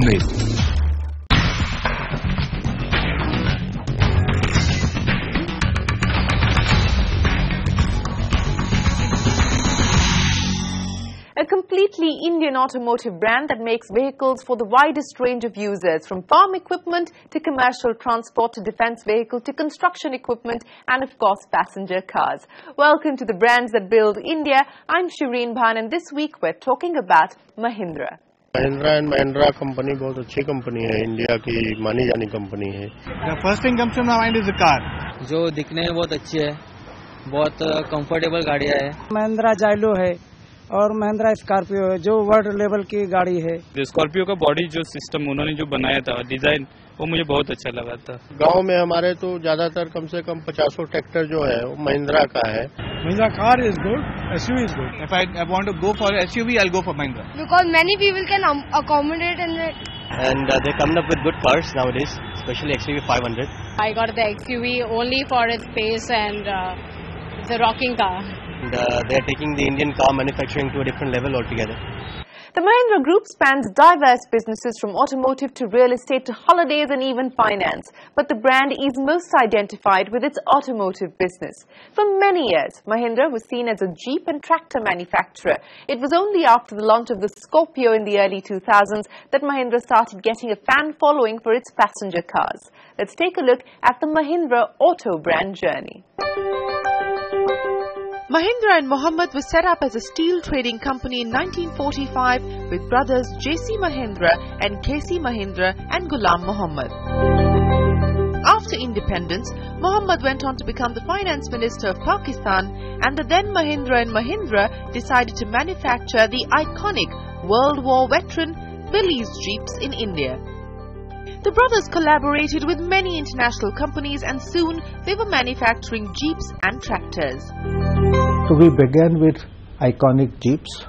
image. A completely Indian automotive brand that makes vehicles for the widest range of users, from farm equipment to commercial transport to defense vehicle to construction equipment and of course passenger cars. Welcome to the Brands That Build India. I'm Shireen Bhan and this week we're talking about Mahindra. Mahindra and Mahindra company बहुत अच्छी company है, India की मानी जानी company है. The first thing comes to my mind is the car. जो दिखने में बहुत अच्छी है, बहुत कंफर्टेबल गाड़ियाँ है. महिंद्रा जाइलो है और महिंद्रा स्कॉर्पियो है जो वर्ल्ड लेवल की गाड़ी है. स्कॉर्पियो का बॉडी जो सिस्टम उन्होंने जो बनाया था डिजाइन वो मुझे बहुत अच्छा लगा था. गांव में हमारे तो ज्यादातर कम से कम 50 ट्रैक्टर जो है वो महिंद्रा का है. Mahindra car is good, SUV is good. If I want to go for SUV, I'll go for Mahindra. Because many people can accommodate in it. And they're coming up with good cars nowadays, especially XUV 500. I got the XUV only for its pace and it's a rocking car. And they're taking the Indian car manufacturing to a different level altogether. The Mahindra Group spans diverse businesses from automotive to real estate to holidays and even finance. But the brand is most identified with its automotive business. For many years, Mahindra was seen as a Jeep and tractor manufacturer. It was only after the launch of the Scorpio in the early 2000s that Mahindra started getting a fan following for its passenger cars. Let's take a look at the Mahindra auto brand journey. Mahindra and Mohammed was set up as a steel trading company in 1945 with brothers J.C. Mahindra and K.C. Mahindra and Ghulam Mohammed. After independence, Mohammed went on to become the finance minister of Pakistan, and the then Mahindra and Mahindra decided to manufacture the iconic World War veteran Willys Jeeps in India. The brothers collaborated with many international companies and soon they were manufacturing Jeeps and tractors. So we began with iconic Jeeps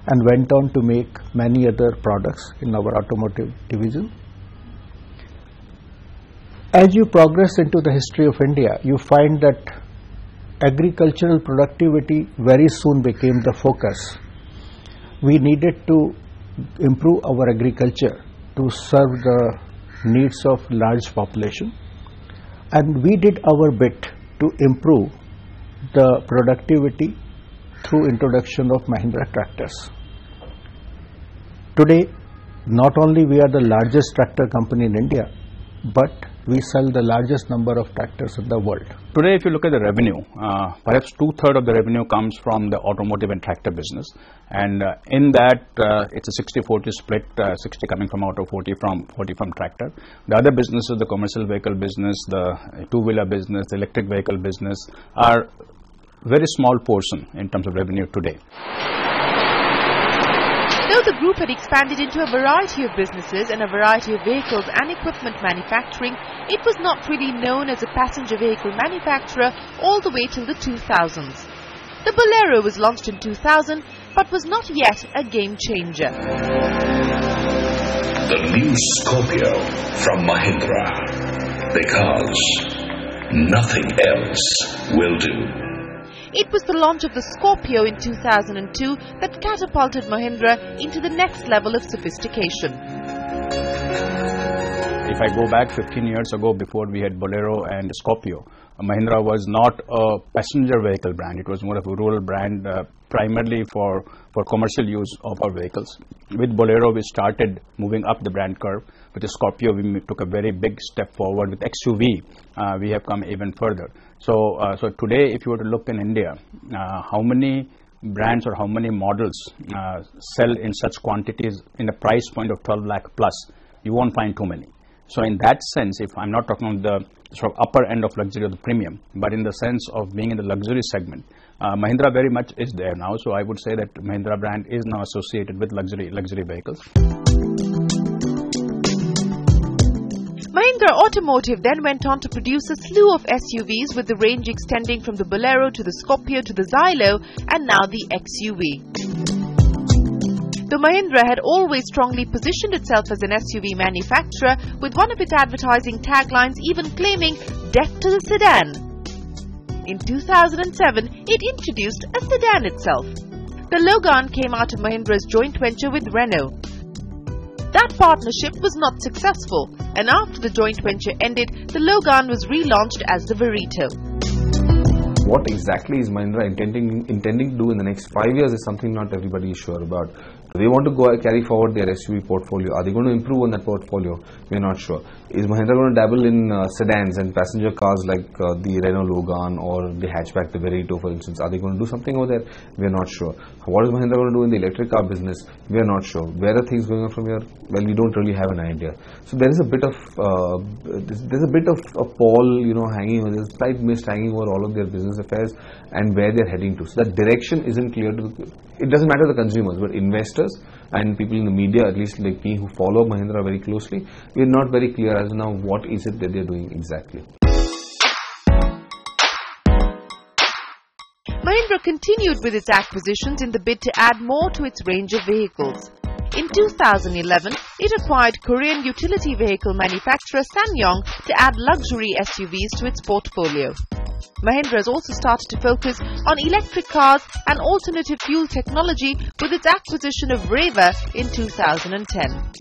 and went on to make many other products in our automotive division. As you progress into the history of India, you find that agricultural productivity very soon became the focus. We needed to improve our agriculture to serve the needs of large population, and we did our bit to improve the productivity through introduction of Mahindra tractors. Today, not only we are the largest tractor company in India, but we sell the largest number of tractors in the world. Today, if you look at the revenue, perhaps 2/3 of the revenue comes from the automotive and tractor business, and in that it's a 60-40 split, 60 coming from auto, 40 from tractor. The other businesses, the commercial vehicle business, the two-wheeler business, the electric vehicle business, are very small portion in terms of revenue today. Though the group had expanded into a variety of businesses and a variety of vehicles and equipment manufacturing, it was not really known as a passenger vehicle manufacturer all the way till the 2000s. The Bolero was launched in 2000 but was not yet a game changer. The new Scorpio from Mahindra, because nothing else will do. It was the launch of the Scorpio in 2002 that catapulted Mahindra into the next level of sophistication. If I go back 15 years ago, before we had Bolero and Scorpio, Mahindra was not a passenger vehicle brand. It was more of a rural brand, primarily for commercial use of our vehicles. With Bolero, we started moving up the brand curve. With the Scorpio, we took a very big step forward. With XUV, we have come even further. So today, if you were to look in India, how many brands or how many models sell in such quantities in a price point of 12 lakh plus, you won't find too many. So in that sense, if I'm not talking about the sort of upper end of luxury or the premium, but in the sense of being in the luxury segment, Mahindra very much is there now. So I would say that Mahindra brand is now associated with luxury vehicles. Mahindra Automotive then went on to produce a slew of SUVs with the range extending from the Bolero to the Scorpio to the Xylo and now the XUV. Though Mahindra had always strongly positioned itself as an SUV manufacturer, with one of its advertising taglines even claiming "Death to the Sedan." In 2007, it introduced a sedan itself. The Logan came out of Mahindra's joint venture with Renault. That partnership was not successful, and after the joint venture ended, the Logan was relaunched as the Verito. What exactly is Mahindra intending to do in the next 5 years is something not everybody is sure about. They want to carry forward their SUV portfolio. Are they going to improve on that portfolio? We are not sure. Is Mahindra going to dabble in sedans and passenger cars like the Renault Logan or the hatchback, the Verito, for instance? Are they going to do something over there? We are not sure. What is Mahindra going to do in the electric car business? We are not sure. Where are things going on from here? Well, we don't really have an idea. So there is a bit of a pall, hanging. There's a slight mist hanging over all of their business affairs and where they're heading to. So that direction isn't clear to it doesn't matter to the consumers, but investors and people in the media, at least like me who follow Mahindra very closely, we're not very clear as to now what is it that they're doing exactly. Mahindra continued with its acquisitions in the bid to add more to its range of vehicles. In 2011, it acquired Korean utility vehicle manufacturer SsangYong to add luxury SUVs to its portfolio. Mahindra has also started to focus on electric cars and alternative fuel technology with its acquisition of Reva in 2010.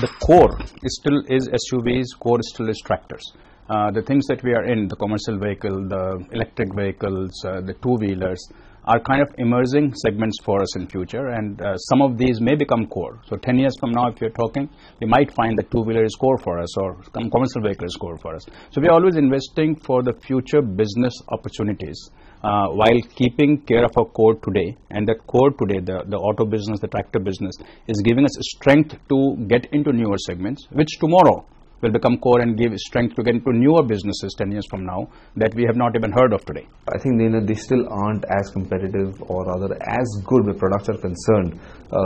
The core still is SUVs, core still is tractors. The things that we are in, the commercial vehicle, the electric vehicles, the two-wheelers, are kind of emerging segments for us in future, and some of these may become core. So 10 years from now, if you're talking, we might find that two-wheeler is core for us or commercial vehicle is core for us. So we're always investing for the future business opportunities while keeping care of our core today. And that core today, the auto business, the tractor business, is giving us strength to get into newer segments, which tomorrow will become core and give strength to get into newer businesses 10 years from now that we have not even heard of today. I think they still aren't as competitive or rather as good where products are concerned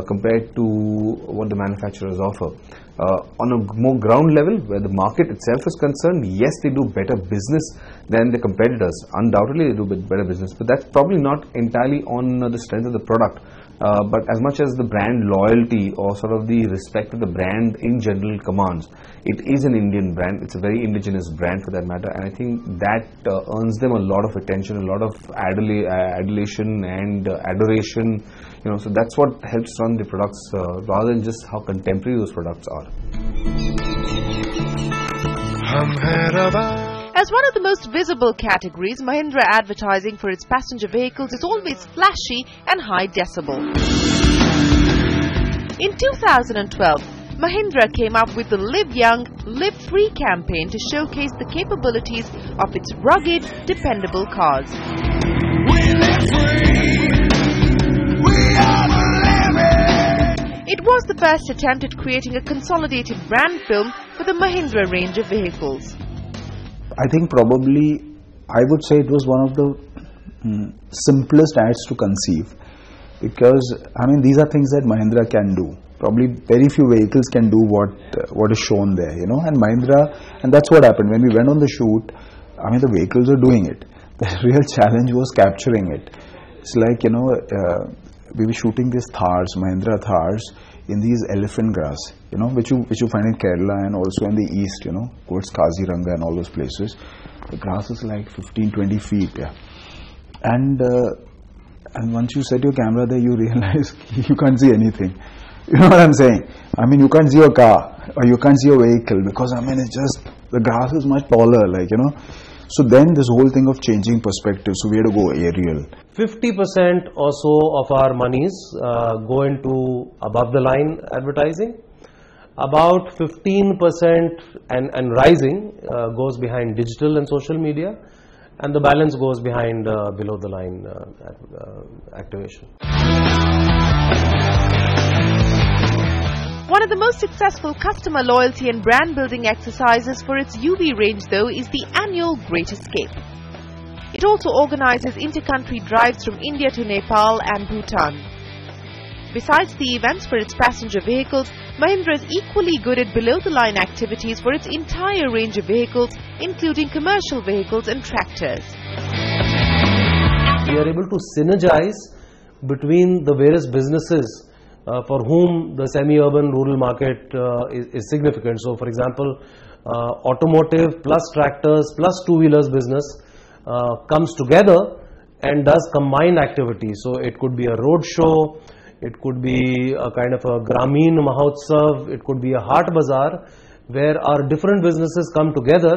compared to what the manufacturers offer. On a more ground level, where the market itself is concerned, yes, they do better business than the competitors. Undoubtedly, they do better business, but that's probably not entirely on the strength of the product. But as much as the brand loyalty or sort of the respect that the brand in general commands, it is an Indian brand. It's a very indigenous brand for that matter, and I think that earns them a lot of attention, a lot of adulation and adoration. So that's what helps run the products rather than just how contemporary those products are. As one of the most visible categories, Mahindra advertising for its passenger vehicles is always flashy and high decibel. In 2012, Mahindra came up with the Live Young, Live Free campaign to showcase the capabilities of its rugged, dependable cars. It was the first attempt at creating a consolidated brand film for the Mahindra range of vehicles. I think probably I would say it was one of the simplest ads to conceive, because these are things that Mahindra can do. Probably very few vehicles can do what is shown there, and Mahindra, and that's what happened when we went on the shoot. The vehicles were doing it. The real challenge was capturing it. It's like we were shooting these Thars, Mahindra Thars, in these elephant grass, which you find in Kerala and also in the east, towards Kaziranga and all those places. The grass is like 15-20 feet, and once you set your camera there, you realize you can't see anything. You know what I'm saying? You can't see your car or you can't see your vehicle because it's just the grass is much taller, So then this whole thing of changing perspective, so we had to go aerial. 50% or so of our monies go into above the line advertising. About 15% and rising goes behind digital and social media, and the balance goes behind below the line activation. One of the most successful customer loyalty and brand building exercises for its UV range, though, is the annual Great Escape. It also organizes inter-country drives from India to Nepal and Bhutan. Besides the events for its passenger vehicles, Mahindra is equally good at below-the-line activities for its entire range of vehicles, including commercial vehicles and tractors. We are able to synergize between the various businesses for whom the semi-urban rural market is significant. So, for example, automotive plus tractors plus two-wheelers business comes together and does combined activities. So, it could be a road show, it could be a kind of a Grameen Mahotsav, it could be a Heart Bazaar, where our different businesses come together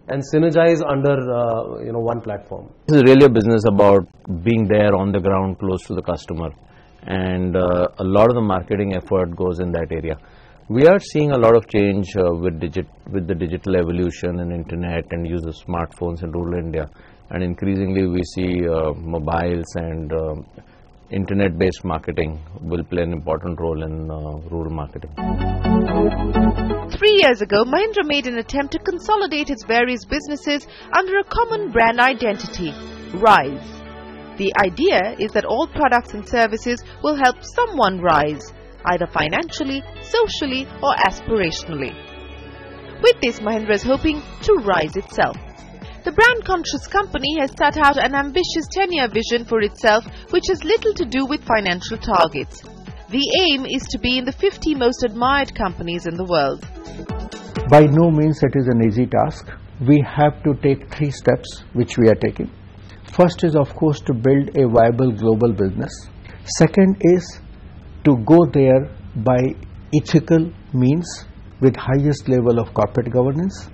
and synergize under one platform. This is really a business about being there on the ground, close to the customer, and a lot of the marketing effort goes in that area. We are seeing a lot of change with the digital evolution and internet and use of smartphones in rural India, and increasingly we see mobiles and internet-based marketing will play an important role in rural marketing. 3 years ago, Mahindra made an attempt to consolidate its various businesses under a common brand identity, Rise. The idea is that all products and services will help someone rise, either financially, socially or aspirationally. With this, Mahindra is hoping to rise itself. The brand-conscious company has set out an ambitious 10-year vision for itself, which has little to do with financial targets. The aim is to be in the 50 most admired companies in the world. By no means it is an easy task. We have to take 3 steps which we are taking. First is, of course, to build a viable global business. Second is to go there by ethical means with highest level of corporate governance,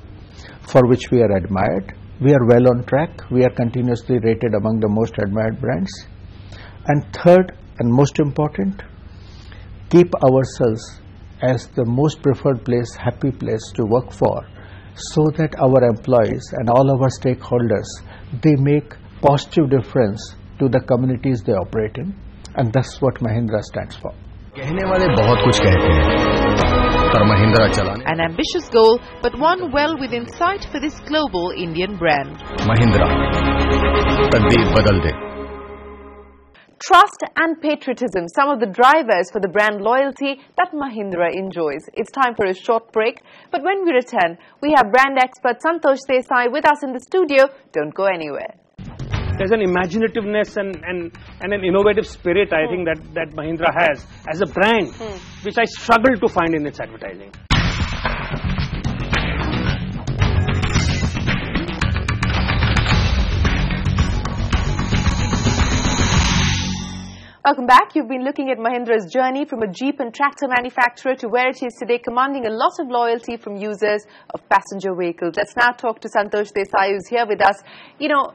for which we are admired. We are well on track. We are continuously rated among the most admired brands. And third and most important, keep ourselves as the most preferred place, happy place to work for, so that our employees and all our stakeholders, they make positive difference to the communities they operate in, and that's what Mahindra stands for. कहने वाले बहुत कुछ कहते हैं, पर महिंद्रा चलाने An ambitious goal, but one well within sight for this global Indian brand. Mahindra तकदीर बदल दे. Trust and patriotism, some of the drivers for the brand loyalty that Mahindra enjoys. It's time for a short break, but when we return, we have brand expert Santosh Desai with us in the studio. Don't go anywhere. There's an imaginativeness and an innovative spirit, I think, that Mahindra has as a brand, which I struggle to find in its advertising. Welcome back. You've been looking at Mahindra's journey from a Jeep and tractor manufacturer to where it is today, commanding a lot of loyalty from users of passenger vehicles. Let's now talk to Santosh Desai, who's here with us. You know,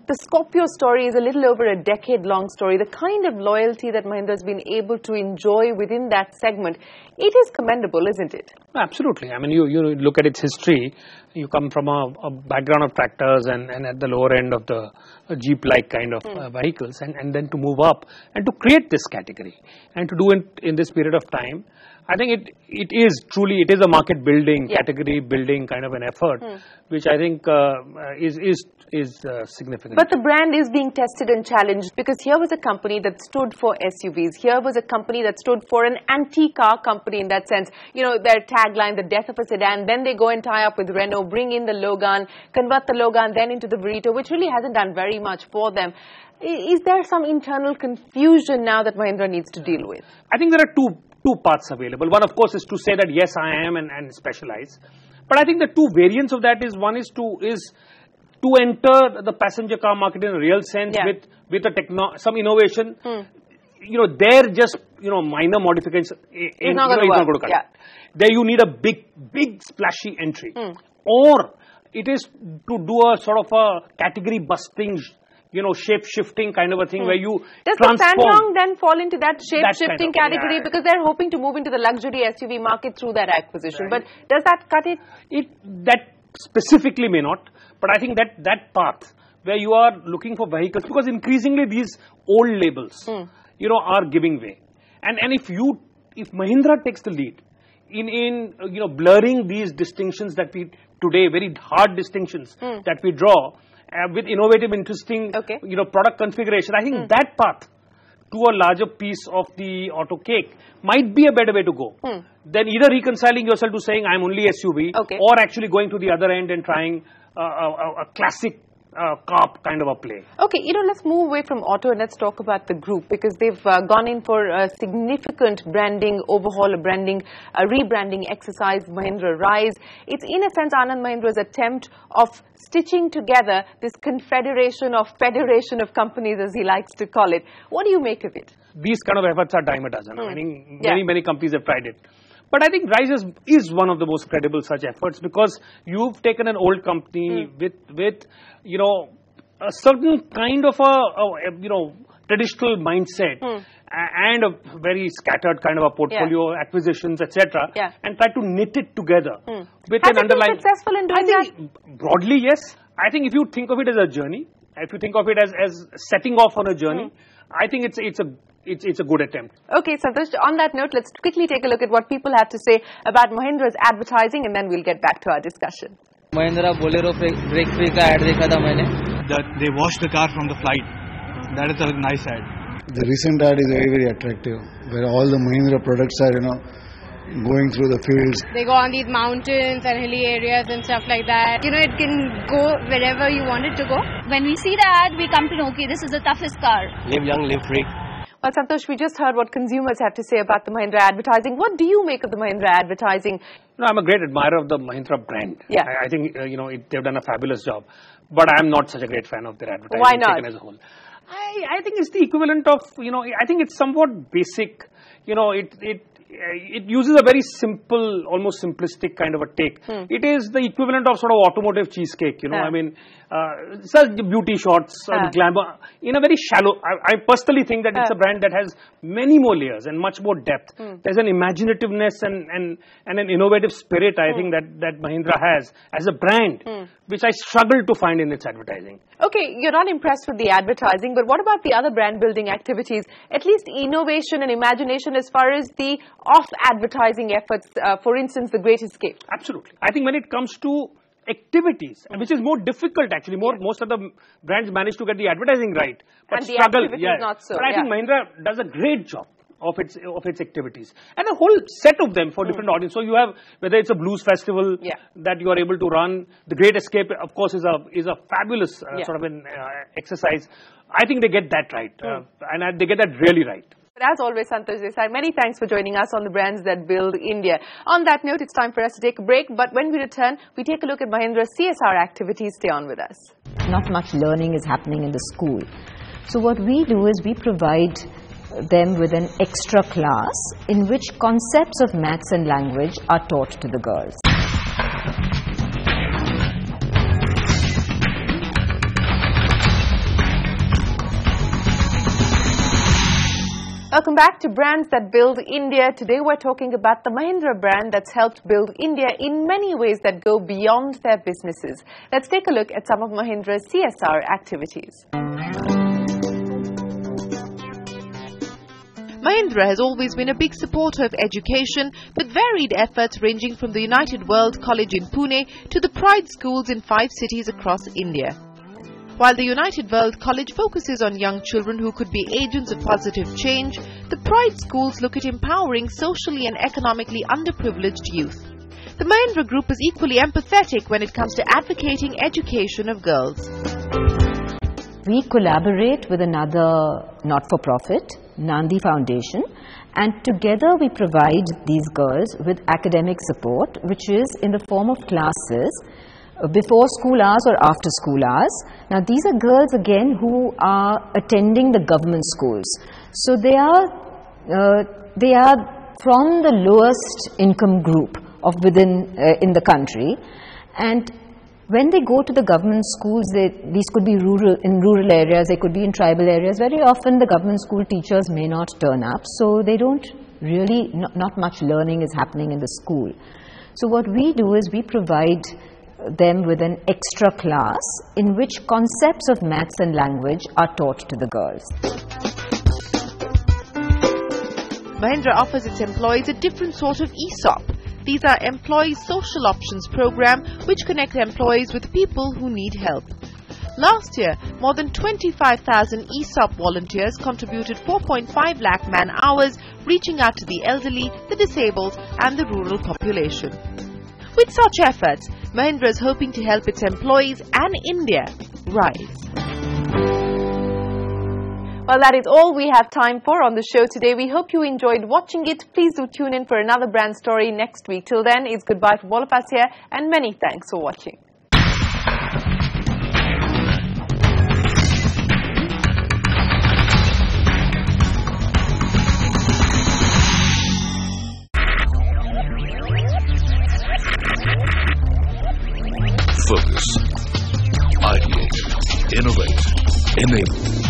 the Scorpio story is a little over a decade-long story. The kind of loyalty that Mahindra's been able to enjoy within that segment, it is commendable, isn't it? Absolutely. I mean, you look at its history. You come from a background of tractors and at the lower end of the Jeep-like kind of vehicles, and then to move up and to create this category and to do it in this period of time. I think it is truly a market building, category building kind of an effort, which I think is significant. But the brand is being tested and challenged, because here was a company that stood for SUVs. Here was a company that stood for an anti-car company in that sense. You know, their tagline, the death of a sedan. Then they go and tie up with Renault, bring in the Logan, convert the Logan then into the Burrito, which really hasn't done very much for them. Is there some internal confusion now that Mahindra needs to deal with? I think there are two paths available. One, of course, is to say that yes, I am and specialize. But I think the two variants of that is, one is to enter the passenger car market in a real sense with some innovation. You know, there just minor modifications. It's not going to cut it. There you need a big splashy entry, or it is to do a sort of a category busting, shape-shifting kind of a thing where you transform. Does the SsangYong then fall into that shape-shifting category? Because they're hoping to move into the luxury SUV market through that acquisition. Right. But does that cut it? That specifically may not. But I think that path where you are looking for vehicles, because increasingly these old labels, are giving way. And if Mahindra takes the lead in blurring these distinctions that we today, very hard distinctions that we draw, with innovative, interesting, product configuration, I think that path to a larger piece of the auto cake might be a better way to go than either reconciling yourself to saying I'm only SUV or actually going to the other end and trying a classic carp kind of a play. Okay, let's move away from auto and let's talk about the group, because they've gone in for a significant branding overhaul, rebranding exercise, Mahindra Rise. It's in a sense Anand Mahindra's attempt of stitching together this federation of companies, as he likes to call it. What do you make of it? These kind of efforts are dime a dozen. I mean, many companies have tried it. But I think Rise is one of the most credible such efforts, because you've taken an old company with a certain kind of a traditional mindset and a very scattered kind of a portfolio, acquisitions, etc., and try to knit it together with an underlying. Has it been successful in doing that? I think broadly, yes. I think if you think of it as a journey, if you think of it as setting off on a journey, I think it's a good attempt. Okay, Santosh, on that note, let's quickly take a look at what people had to say about Mahindra's advertising, and then we'll get back to our discussion. Mahindra Bolero brake free ka ad dekha tha maine. That they wash the car from the flight. That is a nice ad. The recent ad is very, very attractive, where all the Mahindra products are, going through the fields. They go on these mountains and hilly areas and stuff like that. It can go wherever you want it to go. When we see the ad, we come to know, okay, this is the toughest car. Live young, live free. Well, Santosh, we just heard what consumers had to say about the Mahindra advertising. What do you make of the Mahindra advertising? I'm a great admirer of the Mahindra brand. Yeah. I think, they've done a fabulous job. But I'm not such a great fan of their advertising. Why not? Taken as a whole. I think it's the equivalent of, I think it's somewhat basic. It uses a very simple, almost simplistic kind of a take. It is the equivalent of sort of automotive cheesecake, I mean, such beauty shots and glamour in a very shallow. I personally think that it's a brand that has many more layers and much more depth. There's an imaginativeness and an innovative spirit, I think, that Mahindra has as a brand, which I struggle to find in its advertising. Okay, you're not impressed with the advertising, but what about the other brand building activities? At least innovation and imagination as far as the off-advertising efforts, for instance, The Great Escape. Absolutely. I think when it comes to activities, which is more difficult actually, most of the brands manage to get the advertising right, but and the struggle. not so. But I think Mahindra does a great job of its activities, and a whole set of them for different audiences. So you have, whether it's a blues festival that you are able to run, The Great Escape, of course, is a fabulous sort of an exercise. I think they get that right, and they get that really right. But as always, Santosh Desai, many thanks for joining us on the Brands That Build India. On that note, it's time for us to take a break, but when we return, we take a look at Mahindra's CSR activities. Stay on with us. Not much learning is happening in the school. So what we do is we provide them with an extra class in which concepts of maths and language are taught to the girls. Welcome back to Brands That Build India. Today we're talking about the Mahindra brand that's helped build India in many ways that go beyond their businesses. Let's take a look at some of Mahindra's CSR activities. Mahindra has always been a big supporter of education, with varied efforts ranging from the United World College in Pune to the Pride schools in 5 cities across India. While the United World College focuses on young children who could be agents of positive change, the Pride schools look at empowering socially and economically underprivileged youth. The Mahindra Group is equally empathetic when it comes to advocating education of girls. We collaborate with another not-for-profit, Nandi Foundation, and together we provide these girls with academic support, which is in the form of classes before school hours or after school hours. Now these are girls again who are attending the government schools. So they are from the lowest income group of in the country, and when they go to the government schools, these could be in rural areas, they could be in tribal areas. Very often the government school teachers may not turn up, so they don't really, not much learning is happening in the school. So what we do is we provide them with an extra class in which concepts of maths and language are taught to the girls. Mahindra offers its employees a different sort of ESOP. These are Employee Social Options Program, which connect employees with people who need help. Last year, more than 25,000 ESOP volunteers contributed 4.5 lakh man-hours, reaching out to the elderly, the disabled and the rural population. With such efforts, Mahindra is hoping to help its employees and India rise. Well, that is all we have time for on the show today. We hope you enjoyed watching it. Please do tune in for another brand story next week. Till then, it's goodbye from all of us here, and many thanks for watching. Focus. Ideate. Innovate. Enable.